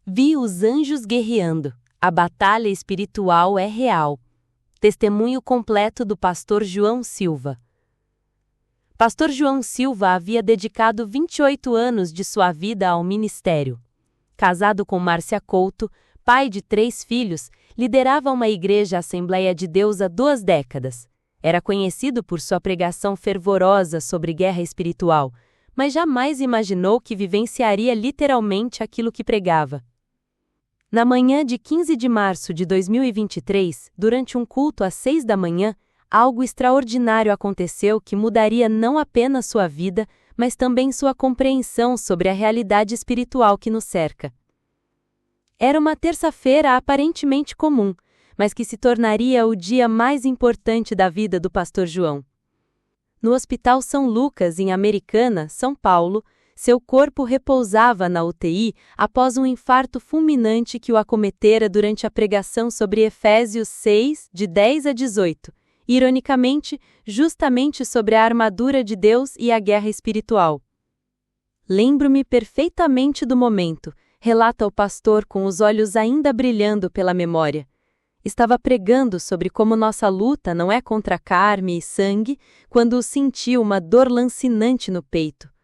Vi os anjos guerreando. A batalha espiritual é real. Testemunho completo do pastor João Silva. Pastor João Silva havia dedicado 28 anos de sua vida ao ministério. Casado com Márcia Couto, pai de 3 filhos, liderava uma igreja Assembleia de Deus há 2 décadas. Era conhecido por sua pregação fervorosa sobre guerra espiritual, mas jamais imaginou que vivenciaria literalmente aquilo que pregava. Na manhã de 15 de março de 2023, durante um culto às 6 da manhã, algo extraordinário aconteceu que mudaria não apenas sua vida, mas também sua compreensão sobre a realidade espiritual que nos cerca. Era uma terça-feira aparentemente comum, mas que se tornaria o dia mais importante da vida do pastor João. No Hospital São Lucas, em Americana, São Paulo, seu corpo repousava na UTI após um infarto fulminante que o acometera durante a pregação sobre Efésios 6, de 10 a 18. Ironicamente, justamente sobre a armadura de Deus e a guerra espiritual. Lembro-me perfeitamente do momento, relata o pastor com os olhos ainda brilhando pela memória. Estava pregando sobre como nossa luta não é contra carne e sangue, quando senti uma dor lancinante no peito.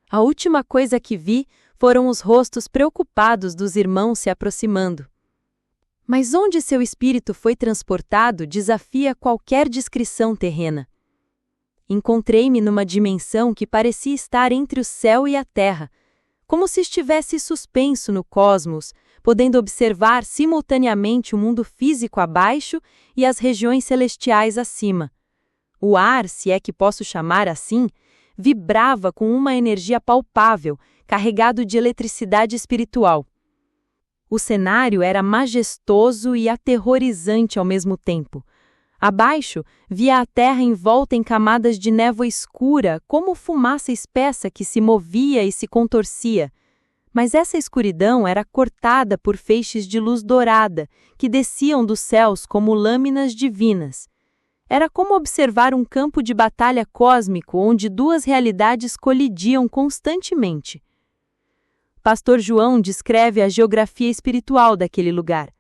A última coisa que vi foram os rostos preocupados dos irmãos se aproximando. Mas onde seu espírito foi transportado desafia qualquer descrição terrena. Encontrei-me numa dimensão que parecia estar entre o céu e a terra, como se estivesse suspenso no cosmos, podendo observar simultaneamente o mundo físico abaixo e as regiões celestiais acima. O ar, se é que posso chamar assim, vibrava com uma energia palpável, carregado de eletricidade espiritual. O cenário era majestoso e aterrorizante ao mesmo tempo. Abaixo, via a terra envolta em camadas de névoa escura, como fumaça espessa que se movia e se contorcia. Mas essa escuridão era cortada por feixes de luz dourada, que desciam dos céus como lâminas divinas. Era como observar um campo de batalha cósmico onde 2 realidades colidiam constantemente. Pastor João descreve a geografia espiritual daquele lugar.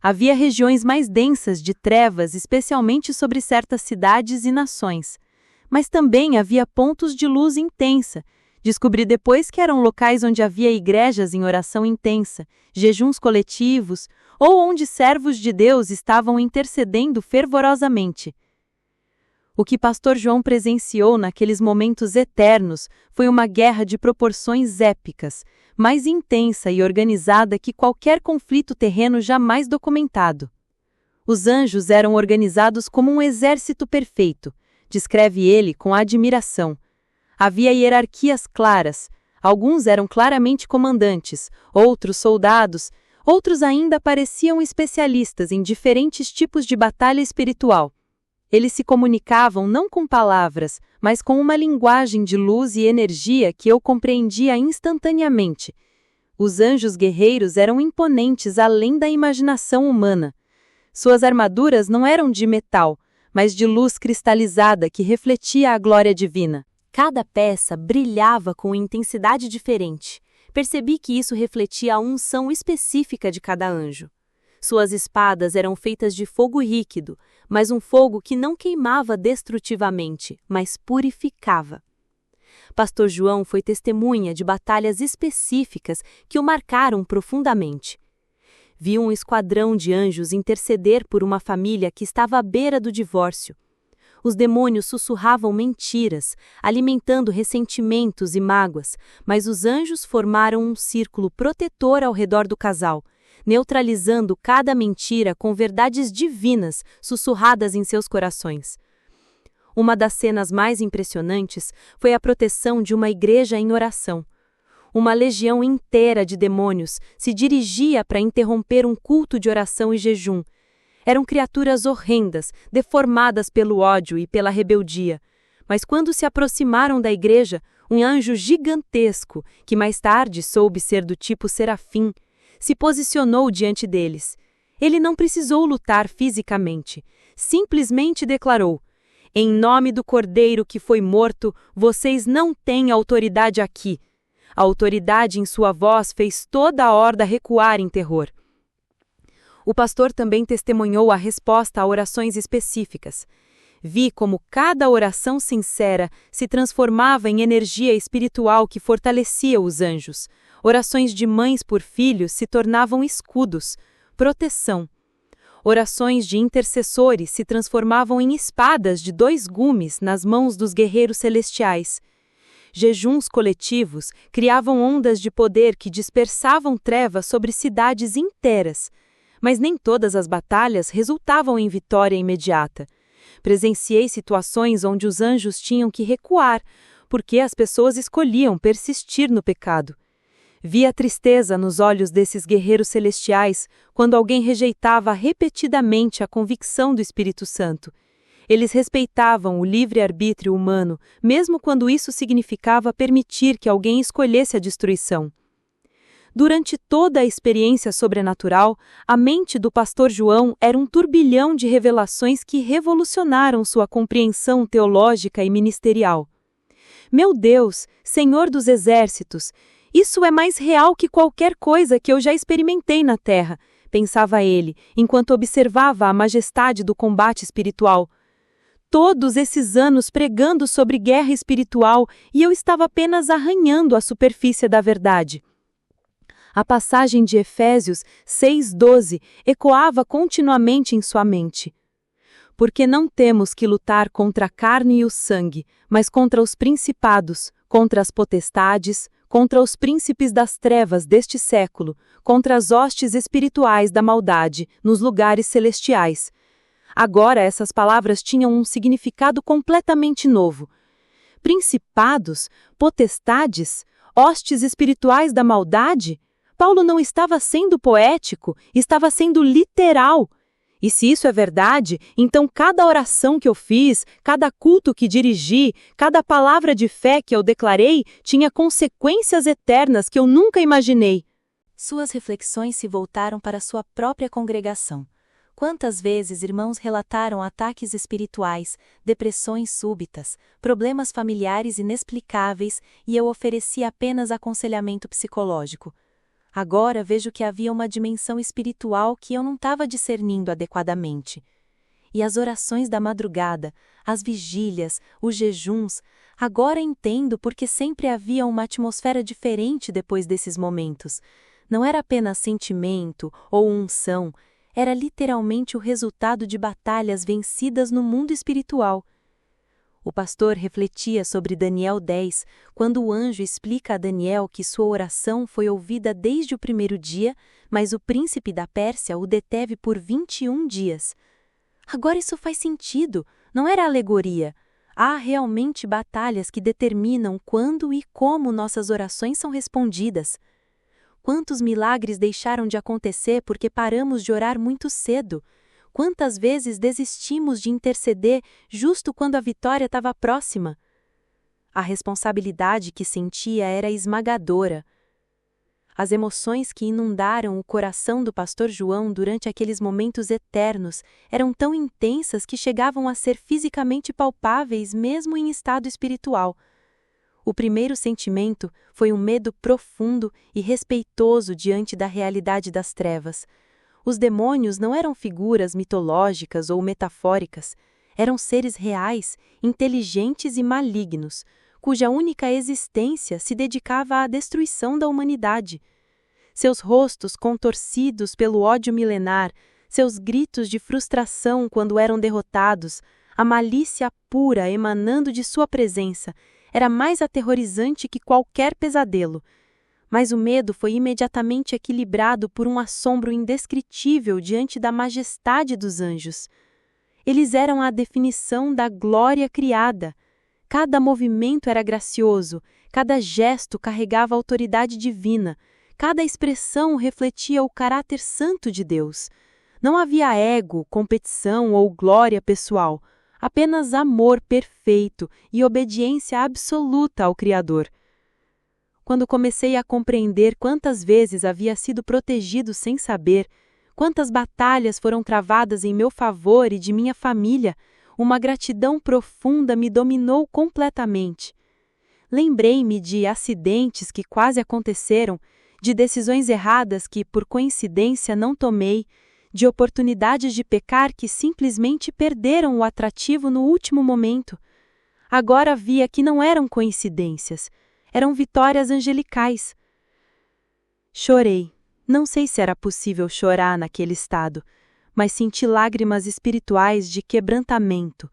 Havia regiões mais densas de trevas, especialmente sobre certas cidades e nações. Mas também havia pontos de luz intensa. Descobri depois que eram locais onde havia igrejas em oração intensa, jejuns coletivos, ou onde servos de Deus estavam intercedendo fervorosamente. O que pastor João presenciou naqueles momentos eternos foi uma guerra de proporções épicas, mais intensa e organizada que qualquer conflito terreno jamais documentado. Os anjos eram organizados como um exército perfeito, descreve ele com admiração. Havia hierarquias claras, alguns eram claramente comandantes, outros soldados, outros ainda pareciam especialistas em diferentes tipos de batalha espiritual. Eles se comunicavam não com palavras, mas com uma linguagem de luz e energia que eu compreendia instantaneamente. Os anjos guerreiros eram imponentes além da imaginação humana. Suas armaduras não eram de metal, mas de luz cristalizada que refletia a glória divina. Cada peça brilhava com intensidade diferente. Percebi que isso refletia a unção específica de cada anjo. Suas espadas eram feitas de fogo líquido, mas um fogo que não queimava destrutivamente, mas purificava. Pastor João foi testemunha de batalhas específicas que o marcaram profundamente. Vi um esquadrão de anjos interceder por uma família que estava à beira do divórcio. Os demônios sussurravam mentiras, alimentando ressentimentos e mágoas, mas os anjos formaram um círculo protetor ao redor do casal, neutralizando cada mentira com verdades divinas sussurradas em seus corações. Uma das cenas mais impressionantes foi a proteção de uma igreja em oração. Uma legião inteira de demônios se dirigia para interromper um culto de oração e jejum. Eram criaturas horrendas, deformadas pelo ódio e pela rebeldia. Mas quando se aproximaram da igreja, um anjo gigantesco, que mais tarde soube ser do tipo serafim, se posicionou diante deles. Ele não precisou lutar fisicamente. Simplesmente declarou: "Em nome do Cordeiro que foi morto, vocês não têm autoridade aqui. A autoridade em sua voz fez toda a horda recuar em terror. O pastor também testemunhou a resposta a orações específicas. Vi como cada oração sincera se transformava em energia espiritual que fortalecia os anjos. Orações de mães por filhos se tornavam escudos, proteção. Orações de intercessores se transformavam em espadas de 2 gumes nas mãos dos guerreiros celestiais. Jejuns coletivos criavam ondas de poder que dispersavam trevas sobre cidades inteiras. Mas nem todas as batalhas resultavam em vitória imediata. Presenciei situações onde os anjos tinham que recuar, porque as pessoas escolhiam persistir no pecado. Vi a tristeza nos olhos desses guerreiros celestiais quando alguém rejeitava repetidamente a convicção do Espírito Santo. Eles respeitavam o livre-arbítrio humano, mesmo quando isso significava permitir que alguém escolhesse a destruição. Durante toda a experiência sobrenatural, a mente do pastor João era um turbilhão de revelações que revolucionaram sua compreensão teológica e ministerial. Meu Deus, Senhor dos Exércitos, isso é mais real que qualquer coisa que eu já experimentei na Terra, pensava ele, enquanto observava a majestade do combate espiritual. Todos esses anos pregando sobre guerra espiritual e eu estava apenas arranhando a superfície da verdade. A passagem de Efésios 6:12 ecoava continuamente em sua mente. Porque não temos que lutar contra a carne e o sangue, mas contra os principados, contra as potestades, contra os príncipes das trevas deste século, contra as hostes espirituais da maldade nos lugares celestiais. Agora essas palavras tinham um significado completamente novo. Principados, potestades, hostes espirituais da maldade? Paulo não estava sendo poético, estava sendo literal. E se isso é verdade, então cada oração que eu fiz, cada culto que dirigi, cada palavra de fé que eu declarei, tinha consequências eternas que eu nunca imaginei. Suas reflexões se voltaram para sua própria congregação. Quantas vezes irmãos relataram ataques espirituais, depressões súbitas, problemas familiares inexplicáveis e eu ofereci apenas aconselhamento psicológico. Agora vejo que havia uma dimensão espiritual que eu não estava discernindo adequadamente. E as orações da madrugada, as vigílias, os jejuns, agora entendo porque sempre havia uma atmosfera diferente depois desses momentos. Não era apenas sentimento ou unção, era literalmente o resultado de batalhas vencidas no mundo espiritual. O pastor refletia sobre Daniel 10, quando o anjo explica a Daniel que sua oração foi ouvida desde o primeiro dia, mas o príncipe da Pérsia o deteve por 21 dias. Agora isso faz sentido, não era alegoria. Há realmente batalhas que determinam quando e como nossas orações são respondidas. Quantos milagres deixaram de acontecer porque paramos de orar muito cedo? Quantas vezes desistimos de interceder justo quando a vitória estava próxima? A responsabilidade que sentia era esmagadora. As emoções que inundaram o coração do pastor João durante aqueles momentos eternos eram tão intensas que chegavam a ser fisicamente palpáveis mesmo em estado espiritual. O primeiro sentimento foi um medo profundo e respeitoso diante da realidade das trevas. Os demônios não eram figuras mitológicas ou metafóricas, eram seres reais, inteligentes e malignos, cuja única existência se dedicava à destruição da humanidade. Seus rostos contorcidos pelo ódio milenar, seus gritos de frustração quando eram derrotados, a malícia pura emanando de sua presença, era mais aterrorizante que qualquer pesadelo. Mas o medo foi imediatamente equilibrado por um assombro indescritível diante da majestade dos anjos. Eles eram a definição da glória criada. Cada movimento era gracioso, cada gesto carregava a autoridade divina, cada expressão refletia o caráter santo de Deus. Não havia ego, competição ou glória pessoal, apenas amor perfeito e obediência absoluta ao Criador. Quando comecei a compreender quantas vezes havia sido protegido sem saber, quantas batalhas foram travadas em meu favor e de minha família, uma gratidão profunda me dominou completamente. Lembrei-me de acidentes que quase aconteceram, de decisões erradas que, por coincidência, não tomei, de oportunidades de pecar que simplesmente perderam o atrativo no último momento. Agora via que não eram coincidências, eram vitórias angelicais. Chorei. Não sei se era possível chorar naquele estado, mas senti lágrimas espirituais de quebrantamento.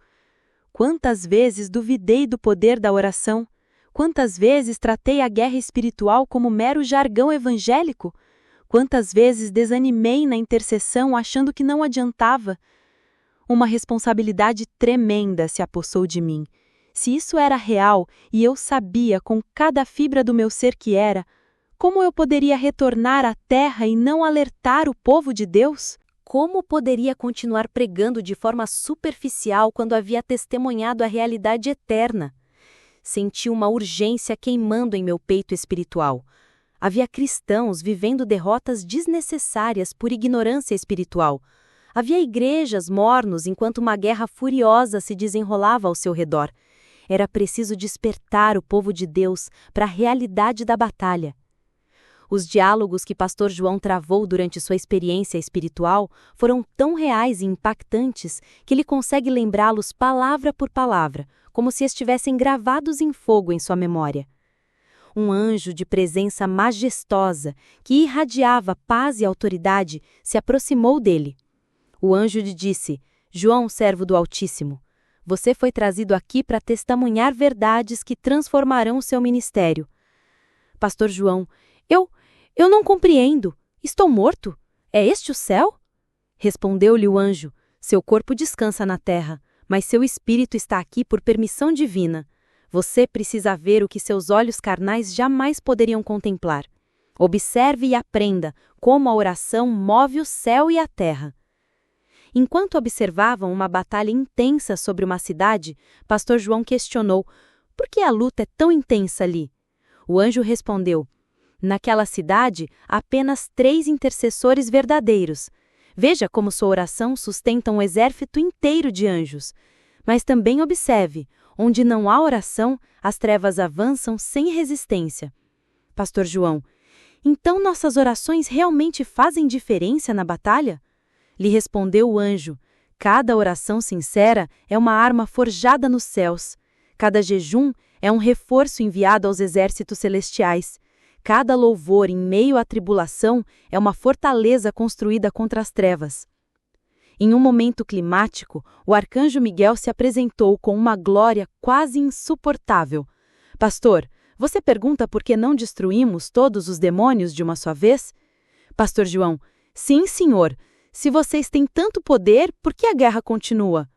Quantas vezes duvidei do poder da oração? Quantas vezes tratei a guerra espiritual como mero jargão evangélico? Quantas vezes desanimei na intercessão achando que não adiantava? Uma responsabilidade tremenda se apossou de mim. Se isso era real e eu sabia com cada fibra do meu ser que era, como eu poderia retornar à terra e não alertar o povo de Deus? Como poderia continuar pregando de forma superficial quando havia testemunhado a realidade eterna? Senti uma urgência queimando em meu peito espiritual. Havia cristãos vivendo derrotas desnecessárias por ignorância espiritual. Havia igrejas mornos enquanto uma guerra furiosa se desenrolava ao seu redor. Era preciso despertar o povo de Deus para a realidade da batalha. Os diálogos que Pastor João travou durante sua experiência espiritual foram tão reais e impactantes que ele consegue lembrá-los palavra por palavra, como se estivessem gravados em fogo em sua memória. Um anjo de presença majestosa, que irradiava paz e autoridade, se aproximou dele. O anjo lhe disse: João, servo do Altíssimo, você foi trazido aqui para testemunhar verdades que transformarão o seu ministério. Pastor João, eu não compreendo. Estou morto? É este o céu? Respondeu-lhe o anjo: seu corpo descansa na terra, mas seu espírito está aqui por permissão divina. Você precisa ver o que seus olhos carnais jamais poderiam contemplar. Observe e aprenda como a oração move o céu e a terra. Enquanto observavam uma batalha intensa sobre uma cidade, Pastor João questionou: por que a luta é tão intensa ali? O anjo respondeu: naquela cidade, há apenas 3 intercessores verdadeiros. Veja como sua oração sustenta um exército inteiro de anjos. Mas também observe, onde não há oração, as trevas avançam sem resistência. Pastor João, então nossas orações realmente fazem diferença na batalha? Lhe respondeu o anjo: cada oração sincera é uma arma forjada nos céus. Cada jejum é um reforço enviado aos exércitos celestiais. Cada louvor em meio à tribulação é uma fortaleza construída contra as trevas. Em um momento climático, o arcanjo Miguel se apresentou com uma glória quase insuportável. Pastor, você pergunta por que não destruímos todos os demônios de uma só vez? Pastor João, sim, senhor. Se vocês têm tanto poder, por que a guerra continua?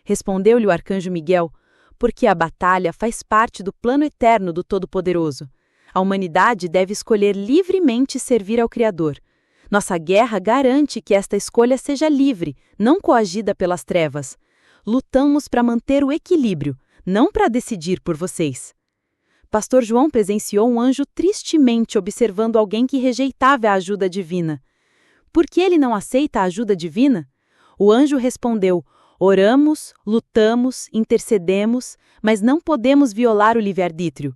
Respondeu-lhe o arcanjo Miguel: porque a batalha faz parte do plano eterno do Todo-Poderoso. A humanidade deve escolher livremente servir ao Criador. Nossa guerra garante que esta escolha seja livre, não coagida pelas trevas. Lutamos para manter o equilíbrio, não para decidir por vocês. Pastor João presenciou um anjo tristemente observando alguém que rejeitava a ajuda divina. Por que ele não aceita a ajuda divina? O anjo respondeu: oramos, lutamos, intercedemos, mas não podemos violar o livre-arbítrio.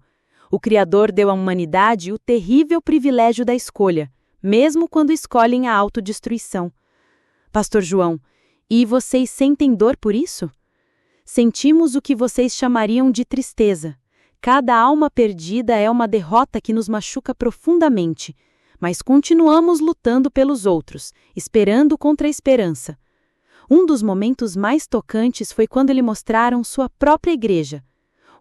O Criador deu à humanidade o terrível privilégio da escolha, mesmo quando escolhem a autodestruição. Pastor João, e vocês sentem dor por isso? Sentimos o que vocês chamariam de tristeza. Cada alma perdida é uma derrota que nos machuca profundamente, mas continuamos lutando pelos outros, esperando contra a esperança. Um dos momentos mais tocantes foi quando lhe mostraram sua própria igreja.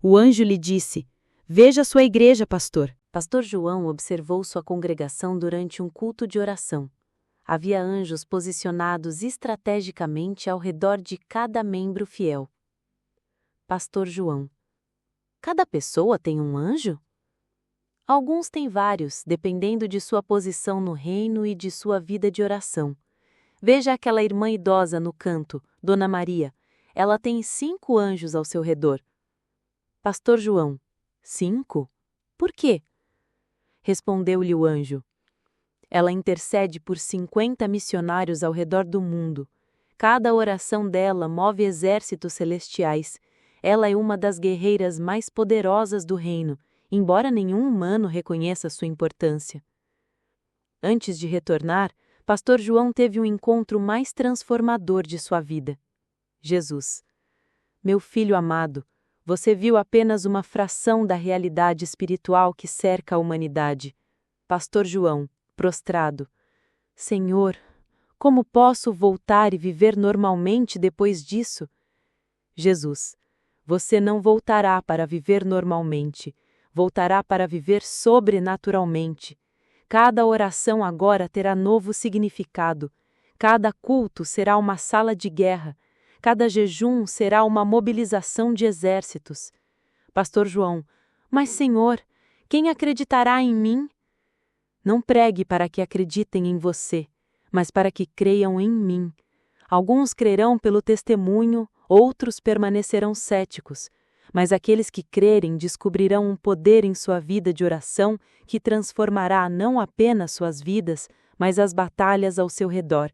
O anjo lhe disse: veja sua igreja, pastor. Pastor João observou sua congregação durante um culto de oração. Havia anjos posicionados estrategicamente ao redor de cada membro fiel. Pastor João: cada pessoa tem um anjo? Alguns têm vários, dependendo de sua posição no reino e de sua vida de oração. Veja aquela irmã idosa no canto, Dona Maria. Ela tem 5 anjos ao seu redor. Pastor João: 5? Por quê? Respondeu-lhe o anjo: ela intercede por 50 missionários ao redor do mundo. Cada oração dela move exércitos celestiais. Ela é uma das guerreiras mais poderosas do reino embora nenhum humano reconheça sua importância. Antes de retornar, Pastor João teve um encontro mais transformador de sua vida. Jesus. Meu filho amado, você viu apenas uma fração da realidade espiritual que cerca a humanidade. Pastor João, prostrado. Senhor, como posso voltar e viver normalmente depois disso? Jesus. Você não voltará para viver normalmente. Voltará para viver sobrenaturalmente. Cada oração agora terá novo significado. Cada culto será uma sala de guerra. Cada jejum será uma mobilização de exércitos. Pastor João, mas Senhor, quem acreditará em mim? Não pregue para que acreditem em você, mas para que creiam em mim. Alguns crerão pelo testemunho, outros permanecerão céticos. Mas aqueles que crerem descobrirão um poder em sua vida de oração que transformará não apenas suas vidas, mas as batalhas ao seu redor.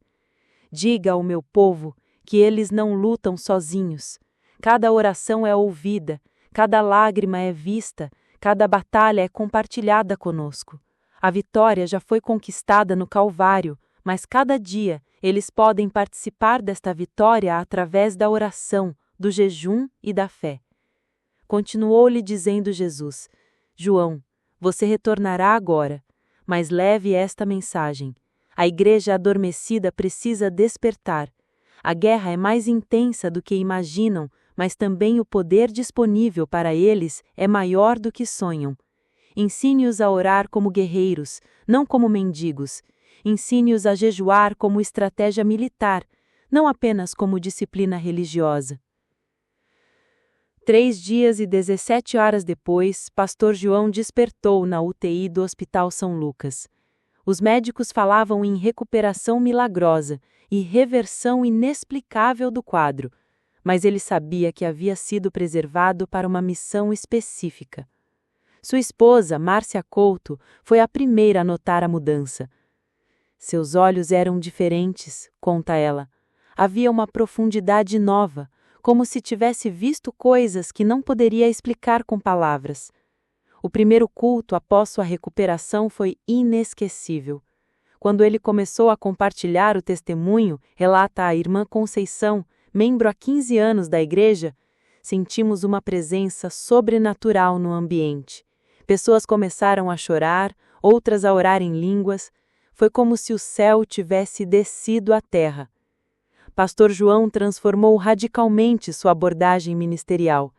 Diga ao meu povo que eles não lutam sozinhos. Cada oração é ouvida, cada lágrima é vista, cada batalha é compartilhada conosco. A vitória já foi conquistada no Calvário, mas cada dia eles podem participar desta vitória através da oração, do jejum e da fé. Continuou-lhe dizendo Jesus: João, você retornará agora, mas leve esta mensagem. A igreja adormecida precisa despertar. A guerra é mais intensa do que imaginam, mas também o poder disponível para eles é maior do que sonham. Ensine-os a orar como guerreiros, não como mendigos. Ensine-os a jejuar como estratégia militar, não apenas como disciplina religiosa. 3 dias e 17 horas depois, Pastor João despertou na UTI do Hospital São Lucas. Os médicos falavam em recuperação milagrosa e reversão inexplicável do quadro, mas ele sabia que havia sido preservado para uma missão específica. Sua esposa, Márcia Couto, foi a primeira a notar a mudança. Seus olhos eram diferentes, conta ela. Havia uma profundidade nova, como se tivesse visto coisas que não poderia explicar com palavras. O primeiro culto após sua recuperação foi inesquecível. Quando ele começou a compartilhar o testemunho, relata a irmã Conceição, membro há 15 anos da igreja, sentimos uma presença sobrenatural no ambiente. Pessoas começaram a chorar, outras a orar em línguas. Foi como se o céu tivesse descido à terra. Pastor João transformou radicalmente sua abordagem ministerial.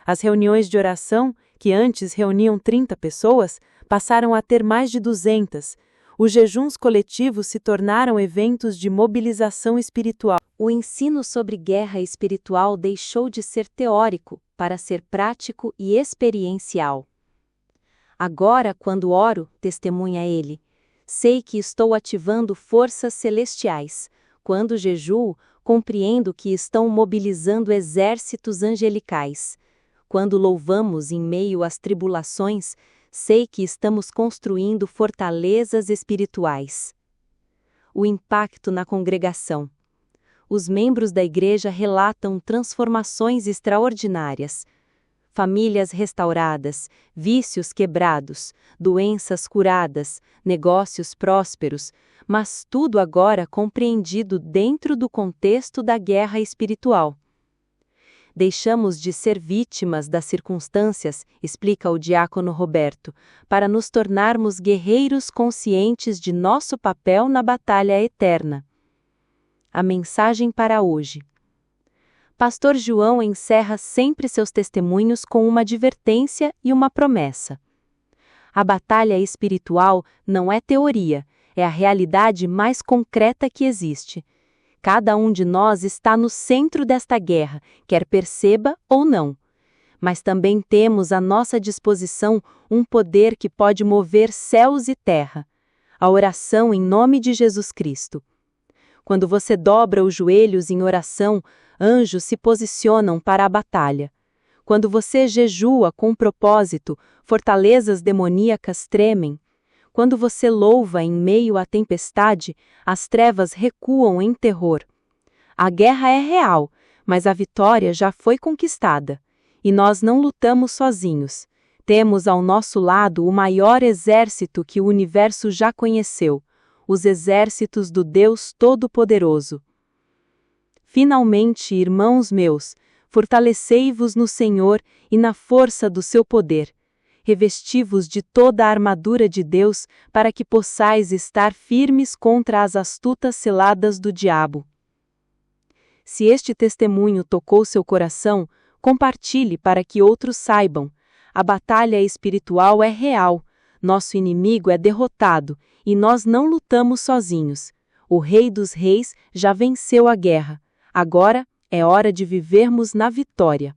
As reuniões de oração, que antes reuniam 30 pessoas, passaram a ter mais de 200. Os jejuns coletivos se tornaram eventos de mobilização espiritual. O ensino sobre guerra espiritual deixou de ser teórico para ser prático e experiencial. Agora, quando oro, testemunha ele, sei que estou ativando forças celestiais. Quando jejuo, compreendo que estão mobilizando exércitos angelicais. Quando louvamos em meio às tribulações, sei que estamos construindo fortalezas espirituais. O impacto na congregação. Os membros da igreja relatam transformações extraordinárias. Famílias restauradas, vícios quebrados, doenças curadas, negócios prósperos, mas tudo agora compreendido dentro do contexto da guerra espiritual. Deixamos de ser vítimas das circunstâncias, explica o diácono Roberto, para nos tornarmos guerreiros conscientes de nosso papel na batalha eterna. A mensagem para hoje. Pastor João encerra sempre seus testemunhos com uma advertência e uma promessa. A batalha espiritual não é teoria, é a realidade mais concreta que existe. Cada um de nós está no centro desta guerra, quer perceba ou não. Mas também temos à nossa disposição um poder que pode mover céus e terra. A oração em nome de Jesus Cristo. Quando você dobra os joelhos em oração, anjos se posicionam para a batalha. Quando você jejua com propósito, fortalezas demoníacas tremem. Quando você louva em meio à tempestade, as trevas recuam em terror. A guerra é real, mas a vitória já foi conquistada. E nós não lutamos sozinhos. Temos ao nosso lado o maior exército que o universo já conheceu, os exércitos do Deus Todo-Poderoso. Finalmente, irmãos meus, fortalecei-vos no Senhor e na força do seu poder. Revesti-vos de toda a armadura de Deus, para que possais estar firmes contra as astutas ciladas do diabo. Se este testemunho tocou seu coração, compartilhe para que outros saibam. A batalha espiritual é real, nosso inimigo é derrotado, e nós não lutamos sozinhos. O Rei dos Reis já venceu a guerra. Agora é hora de vivermos na vitória.